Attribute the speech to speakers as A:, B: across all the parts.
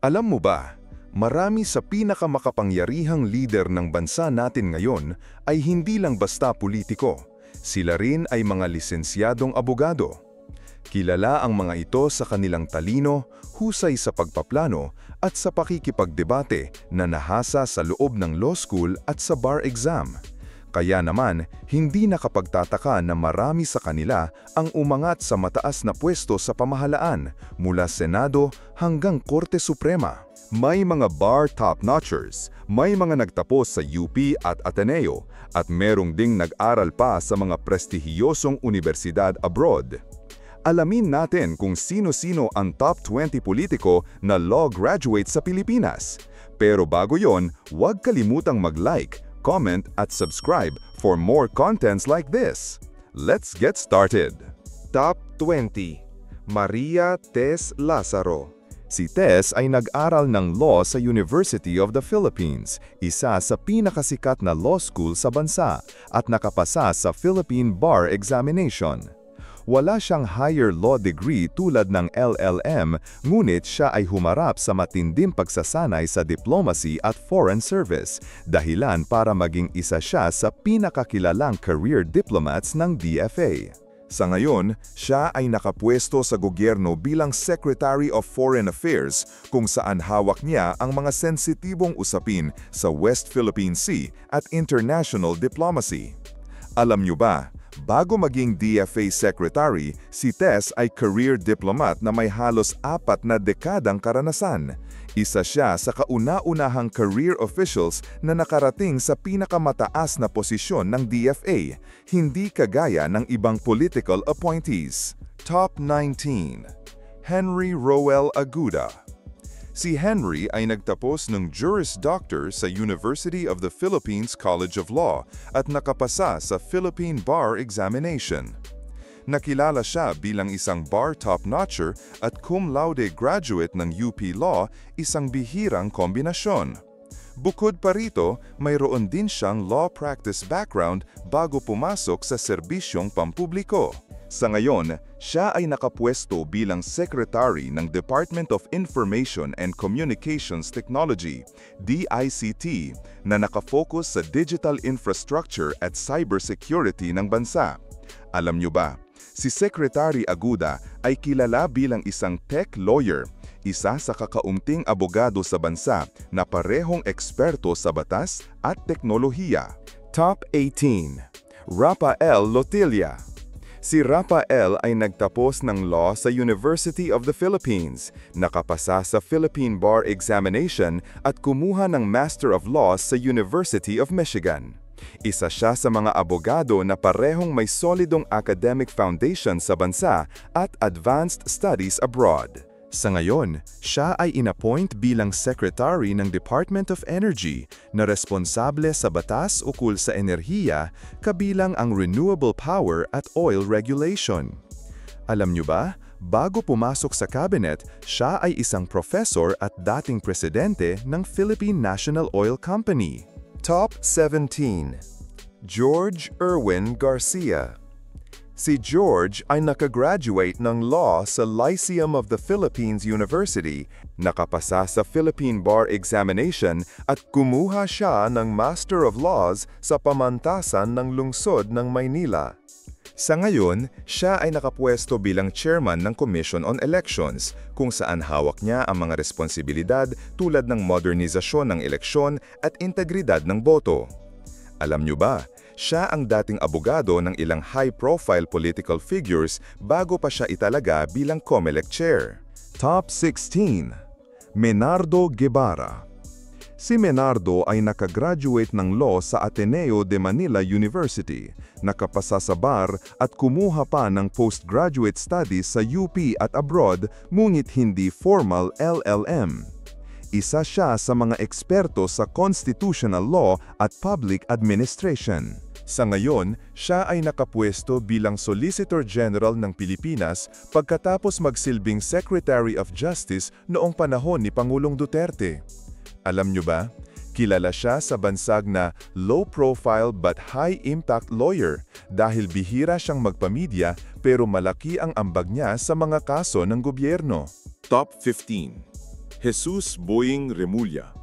A: Alam mo ba, marami sa pinakamakapangyarihang lider ng bansa natin ngayon ay hindi lang basta politiko. Sila rin ay mga lisensyadong abogado. Kilala ang mga ito sa kanilang talino, husay sa pagpaplano at sa pakikipagdebate na nahasa sa loob ng law school at sa bar exam. Kaya naman, hindi nakapagtataka na marami sa kanila ang umangat sa mataas na pwesto sa pamahalaan mula Senado hanggang Korte Suprema. May mga bar top-notchers, may mga nagtapos sa UP at Ateneo, at merong ding nag-aral pa sa mga prestihiyosong universidad abroad. Alamin natin kung sino-sino ang top 20 politiko na law graduate sa Pilipinas. Pero bago yon, huwag kalimutang mag-like, comment at subscribe for more contents like this. Let's get started.
B: Top 20. Maria Tess Lazaro.
A: Si Tess ay nag-aral ng law sa University of the Philippines, isa sa pinakasikat na law school sa bansa, at nakapasa sa Philippine Bar Examination. Wala siyang higher law degree tulad ng LLM, ngunit siya ay humarap sa matinding pagsasanay sa diplomacy at foreign service, dahilan para maging isa siya sa pinakakilalang career diplomats ng DFA. Sa ngayon, siya ay nakapwesto sa gobyerno bilang Secretary of Foreign Affairs, kung saan hawak niya ang mga sensitibong usapin sa West Philippine Sea at international diplomacy. Alam niyo ba, bago maging DFA Secretary, si Tess ay career diplomat na may halos 4 na dekadang karanasan. Isa siya sa kauna-unahang career officials na nakarating sa pinakamataas na posisyon ng DFA, hindi kagaya ng ibang political appointees. Top 19. Henry Roel Aguda. Si Henry ay nagtapos ng Juris Doctor sa University of the Philippines College of Law at nakapasa sa Philippine Bar Examination. Nakilala siya bilang isang bar top-notcher at cum laude graduate ng UP Law, isang bihirang kombinasyon. Bukod pa rito, mayroon din siyang law practice background bago pumasok sa serbisyong pampubliko. Sa ngayon, siya ay nakapwesto bilang Secretary ng Department of Information and Communications Technology, DICT, na nakafocus sa digital infrastructure at cybersecurity ng bansa. Alam niyo ba, si Secretary Aguda ay kilala bilang isang tech lawyer, isa sa kakaunting abogado sa bansa na parehong eksperto sa batas at teknolohiya. Top 18. Rafael Lotilla. Si Rafael ay nagtapos ng law sa University of the Philippines, nakapasa sa Philippine Bar Examination at kumuha ng Master of Laws sa University of Michigan. Isa siya sa mga abogado na parehong may solidong academic foundation sa bansa at advanced studies abroad. Sa ngayon, siya ay inappoint bilang Secretary ng Department of Energy na responsable sa batas ukol sa enerhiya, kabilang ang renewable power at oil regulation. Alam niyo ba, bago pumasok sa cabinet, siya ay isang professor at dating presidente ng Philippine National Oil Company.
B: Top 17. George Erwin Garcia. Si George ay nakagraduate ng law sa Lyceum of the Philippines University, nakapasa sa Philippine Bar Examination at kumuha siya ng Master of Laws sa pamantasan ng lungsod ng Maynila. Sa ngayon, siya ay nakapwesto bilang chairman ng Commission on Elections, kung saan hawak niya ang mga responsibilidad tulad ng modernisasyon ng eleksyon at integridad ng boto. Alam niyo ba, siya ang dating abogado ng ilang high-profile political figures bago pa siya italaga bilang COMELEC chair.
A: Top 16. Menardo Guevara. Si Menardo ay nakagraduate ng law sa Ateneo de Manila University, nakapasa sa bar at kumuha pa ng postgraduate studies sa UP at abroad, ngunit hindi formal LLM. Isa siya sa mga eksperto sa constitutional law at public administration. Sa ngayon, siya ay nakapwesto bilang Solicitor General ng Pilipinas pagkatapos magsilbing Secretary of Justice noong panahon ni Pangulong Duterte. Alam niyo ba, kilala siya sa bansag na low-profile but high-impact lawyer dahil bihira siyang magpamidya pero malaki ang ambag niya sa mga kaso ng gobyerno.
B: Top 15.
C: Jesus Boying Remulla.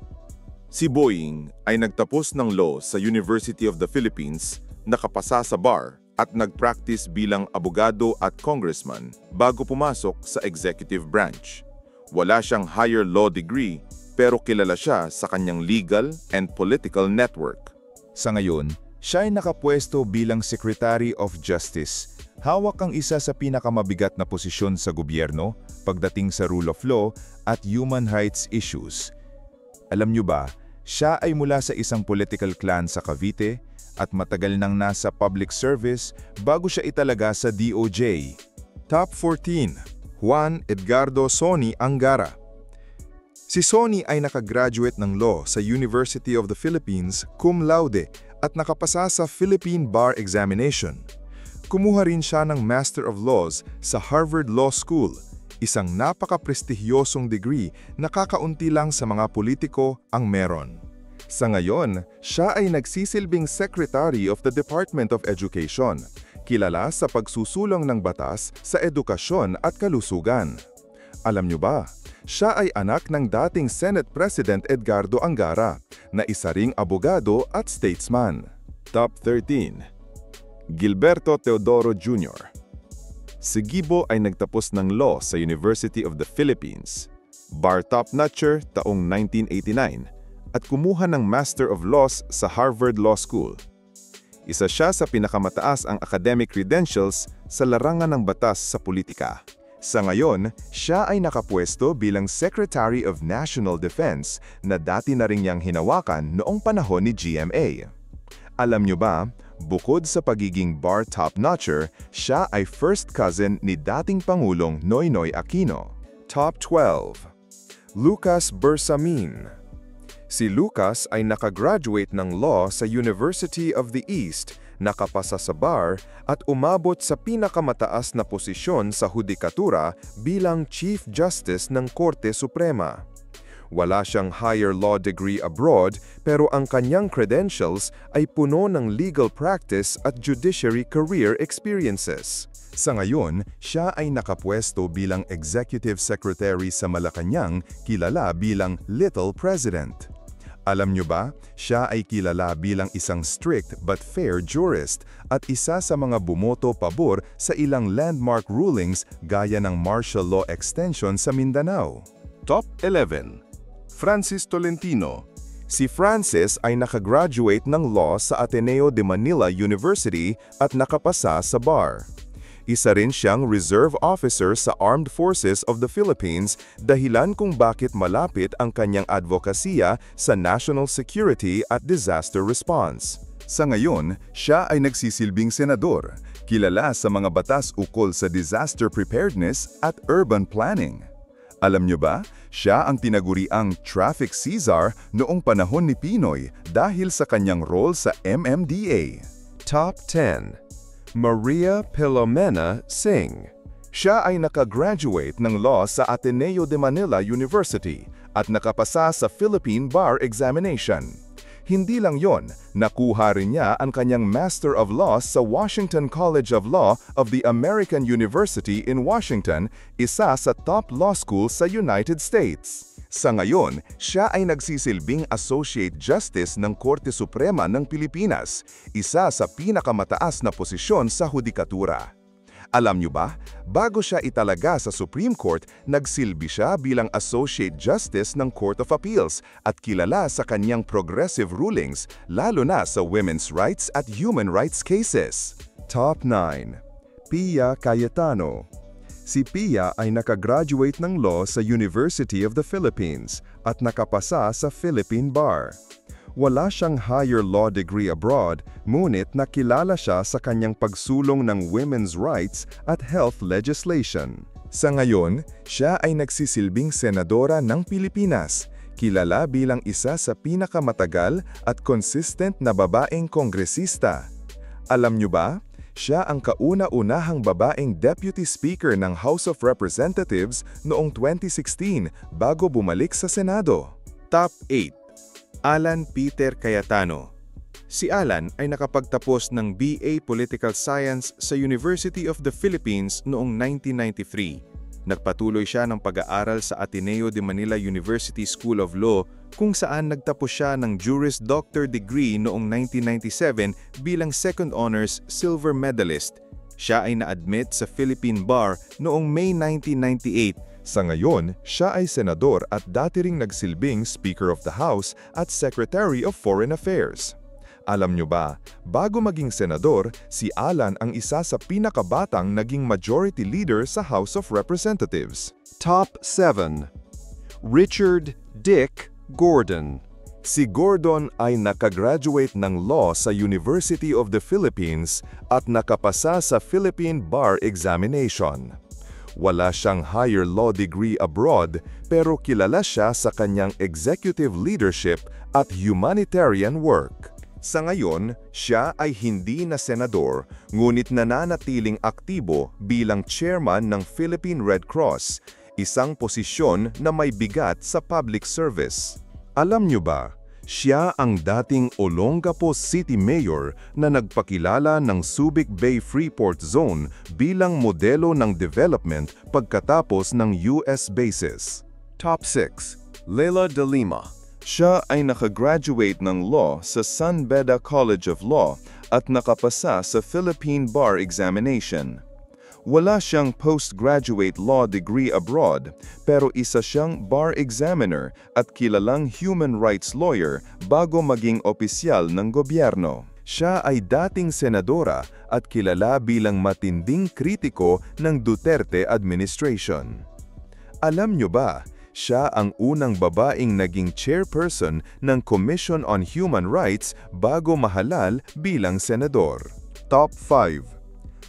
C: Si Boying ay nagtapos ng law sa University of the Philippines, nakapasa sa bar at nag-practice bilang abogado at congressman bago pumasok sa executive branch. Wala siyang higher law degree pero kilala siya sa kanyang legal and political network.
A: Sa ngayon, siya ay nakapwesto bilang Secretary of Justice. Hawak ang isa sa pinakamabigat na posisyon sa gobyerno pagdating sa rule of law at human rights issues. Alam niyo ba, siya ay mula sa isang political clan sa Cavite at matagal nang nasa public service bago siya italaga sa DOJ.
B: Top 14. Juan Edgardo Soni Angara. Si Soni ay nakagraduate ng law sa University of the Philippines cum laude at nakapasa sa Philippine Bar Examination. Kumuha rin siya ng Master of Laws sa Harvard Law School, isang napaka-prestihiyosong degree na kakaunti lang sa mga politiko ang meron. Sa ngayon, siya ay nagsisilbing Secretary of the Department of Education, kilala sa pagsusulong ng batas sa edukasyon at kalusugan. Alam niyo ba, siya ay anak ng dating Senate President Edgardo Angara, na isa ring abogado at statesman.
A: Top 13. Gilberto Teodoro Jr. Si Gibo ay nagtapos ng law sa University of the Philippines, bar top-notcher taong 1989, at kumuha ng Master of Laws sa Harvard Law School. Isa siya sa pinakamataas ang academic credentials sa larangan ng batas sa politika. Sa ngayon, siya ay nakapwesto bilang Secretary of National Defense na dati na rin niyang hinawakan noong panahon ni GMA. Alam niyo ba, bukod sa pagiging bar top-notcher, siya ay first cousin ni dating Pangulong Noynoy Aquino.
B: Top 12. Lucas Bersamin. Si Lucas ay nakagraduate ng law sa University of the East, nakapasa sa bar at umabot sa pinakamataas na posisyon sa hudikatura bilang Chief Justice ng Korte Suprema. Wala siyang higher law degree abroad pero ang kanyang credentials ay puno ng legal practice at judiciary career experiences.
A: Sa ngayon, siya ay nakapwesto bilang Executive Secretary sa Malacanang, kilala bilang Little President. Alam niyo ba, siya ay kilala bilang isang strict but fair jurist at isa sa mga bumoto pabor sa ilang landmark rulings gaya ng martial law extension sa Mindanao.
B: Top 11. Francis Tolentino.
A: Si Francis ay nakagraduate ng law sa Ateneo de Manila University at nakapasa sa bar. Isa rin siyang reserve officer sa Armed Forces of the Philippines, dahilan kung bakit malapit ang kanyang advokasya sa national security at disaster response. Sa ngayon, siya ay nagsisilbing senador, kilala sa mga batas ukol sa disaster preparedness at urban planning. Alam niyo ba, siya ang tinaguriang Traffic Caesar noong panahon ni Pinoy dahil sa kanyang role sa MMDA.
B: Top 10. Maria Pilomena Singh.
A: Siya ay nakagraduate ng law sa Ateneo de Manila University at nakapasa sa Philippine Bar Examination. Hindi lang yon, nakuha rin niya ang kanyang Master of Laws sa Washington College of Law of the American University in Washington, isa sa top law school sa United States. Sa ngayon, siya ay nagsisilbing Associate Justice ng Korte Suprema ng Pilipinas, isa sa pinakamataas na posisyon sa hudikatura. Alam niyo ba, bago siya italaga sa Supreme Court, nagsilbi siya bilang Associate Justice ng Court of Appeals at kilala sa kanyang progressive rulings, lalo na sa women's rights at human rights cases.
B: Top 9. Pia Cayetano. Si Pia ay nakagraduate ng law sa University of the Philippines at nakapasa sa Philippine Bar. Wala siyang higher law degree abroad, ngunit nakilala siya sa kanyang pagsulong ng women's rights at health legislation.
A: Sa ngayon, siya ay nagsisilbing senadora ng Pilipinas, kilala bilang isa sa pinakamatagal at consistent na babaeng kongresista. Alam niyo ba? Siya ang kauna-unahang babaeng Deputy Speaker ng House of Representatives noong 2016 bago bumalik sa Senado.
C: Top 8. Alan Peter Cayetano. Si Alan ay nakapagtapos ng BA Political Science sa University of the Philippines noong 1993.
D: Nagpatuloy siya ng pag-aaral sa Ateneo de Manila University School of Law kung saan nagtapos siya ng Juris Doctor degree noong 1997 bilang Second Honors Silver Medalist. Siya ay na-admit sa Philippine Bar noong May 1998.
A: Sa ngayon, siya ay senador at dati ring nagsilbing Speaker of the House at Secretary of Foreign Affairs. Alam nyo ba, bago maging senador, si Alan ang isa sa pinakabatang naging majority leader sa House of Representatives.
B: Top 7. Richard Dick Gordon.
A: Si Gordon ay nakagraduate ng law sa University of the Philippines at nakapasa sa Philippine Bar Examination. Wala siyang higher law degree abroad pero kilala siya sa kanyang executive leadership at humanitarian work. Sa ngayon, siya ay hindi na senador, ngunit nananatiling aktibo bilang chairman ng Philippine Red Cross, isang posisyon na may bigat sa public service. Alam niyo ba, siya ang dating Olongapo City Mayor na nagpakilala ng Subic Bay Freeport Zone bilang modelo ng development pagkatapos ng US bases.
B: Top 6. Leila de Lima.
A: Siya ay nakagraduate ng law sa San Beda College of Law at nakapasa sa Philippine Bar Examination. Wala siyang postgraduate law degree abroad, pero isa siyang bar examiner at kilalang human rights lawyer bago maging opisyal ng gobyerno. Siya ay dating senadora at kilala bilang matinding kritiko ng Duterte administration. Alam niyo ba, siya ang unang babaeng naging chairperson ng Commission on Human Rights bago mahalal bilang senador. Top 5.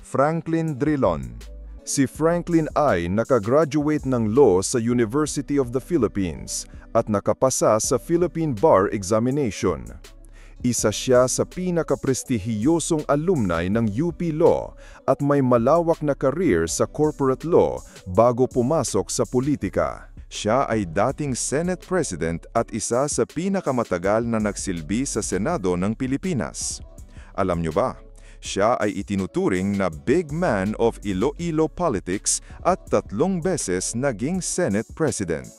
A: Franklin Drilon. Si Franklin ay nakagraduate ng law sa University of the Philippines at nakapasa sa Philippine Bar Examination. Isa siya sa pinakaprestihiyosong alumni ng UP Law at may malawak na career sa corporate law bago pumasok sa politika. Siya ay dating Senate President at isa sa pinakamatagal na nagsilbi sa Senado ng Pilipinas. Alam niyo ba, siya ay itinuturing na big man of Iloilo politics at 3 beses naging Senate President.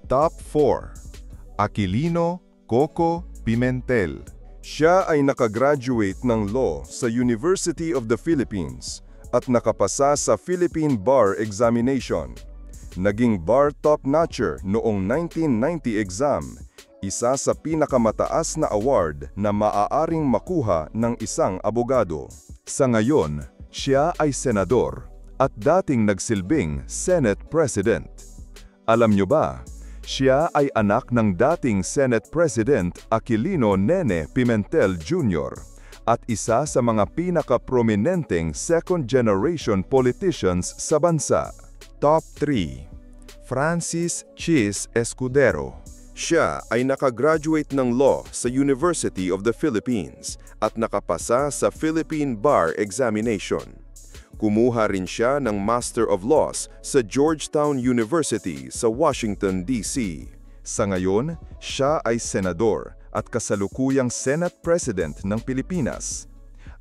A: Top 4. Aquilino Coco Pimentel. Siya ay nakagraduate ng law sa University of the Philippines at nakapasa sa Philippine Bar Examination. Naging bar top-notcher noong 1990 exam, isa sa pinakamataas na award na maaaring makuha ng isang abogado. Sa ngayon, siya ay senador at dating nagsilbing Senate President. Alam niyo ba, siya ay anak ng dating Senate President Aquilino Nene Pimentel Jr. at isa sa mga pinaka-prominenteng second-generation politicians sa bansa. Top 3. Francis Chis Escudero. Siya ay nakagraduate ng law sa University of the Philippines at nakapasa sa Philippine Bar Examination. Kumuha rin siya ng Master of Laws sa Georgetown University sa Washington, D.C. Sa ngayon, siya ay senador at kasalukuyang Senate President ng Pilipinas.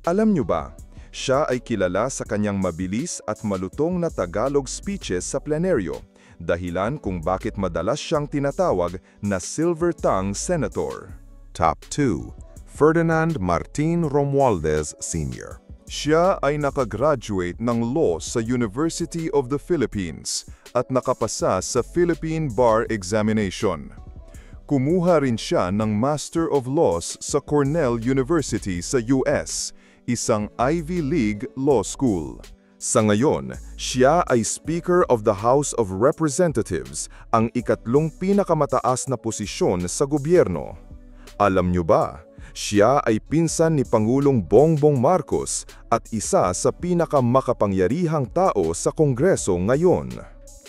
A: Alam niyo ba, siya ay kilala sa kanyang mabilis at malutong na Tagalog speeches sa plenaryo, dahilan kung bakit madalas siyang tinatawag na Silver Tongue Senator. Top 2. Ferdinand Martin Romualdez Sr. Siya ay nakagraduate ng law sa University of the Philippines at nakapasa sa Philippine Bar Examination. Kumuha rin siya ng Master of Laws sa Cornell University sa US, isang Ivy League law school. Sa ngayon, siya ay Speaker of the House of Representatives, ang ikatlong pinakamataas na posisyon sa gobyerno. Alam niyo ba, siya ay pinsan ni Pangulong Bongbong Marcos at isa sa pinakamakapangyarihang tao sa Kongreso ngayon.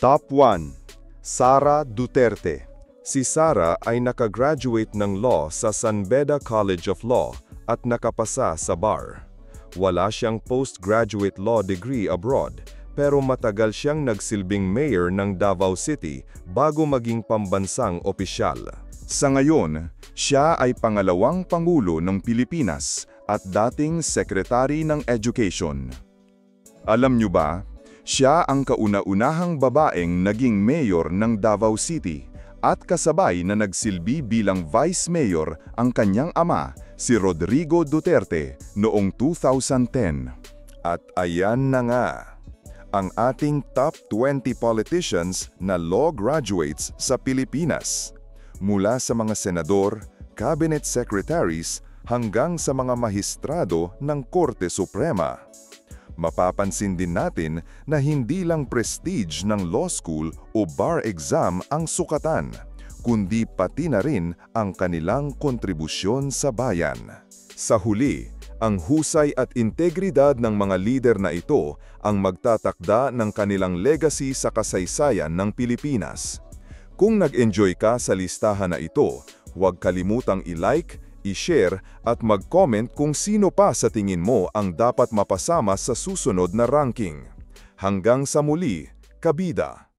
A: Top 1. Sara Duterte. Si Sara ay nakagraduate ng law sa San Beda College of Law at nakapasa sa bar. Wala siyang postgraduate law degree abroad, pero matagal siyang nagsilbing mayor ng Davao City bago maging pambansang opisyal. Sa ngayon, siya ay pangalawang Pangulo ng Pilipinas at dating Secretary ng Education. Alam niyo ba, Siya ang kauna-unahang babaeng naging mayor ng Davao City at kasabay na nagsilbi bilang vice mayor ang kanyang ama, si Rodrigo Duterte, noong 2010.
B: At ayan na nga, ang ating top 20 politicians na law graduates sa Pilipinas. Mula sa mga senador, cabinet secretaries, hanggang sa mga mahistrado ng Korte Suprema. Mapapansin din natin na hindi lang prestige ng law school o bar exam ang sukatan, kundi pati na rin ang kanilang kontribusyon sa bayan. Sa huli, ang husay at integridad ng mga lider na ito ang magtatakda ng kanilang legacy sa kasaysayan ng Pilipinas. Kung nag-enjoy ka sa listahan na ito, huwag kalimutang i-like, i-share at mag-comment kung sino pa sa tingin mo ang dapat mapasama sa susunod na ranking. Hanggang sa muli, kabida!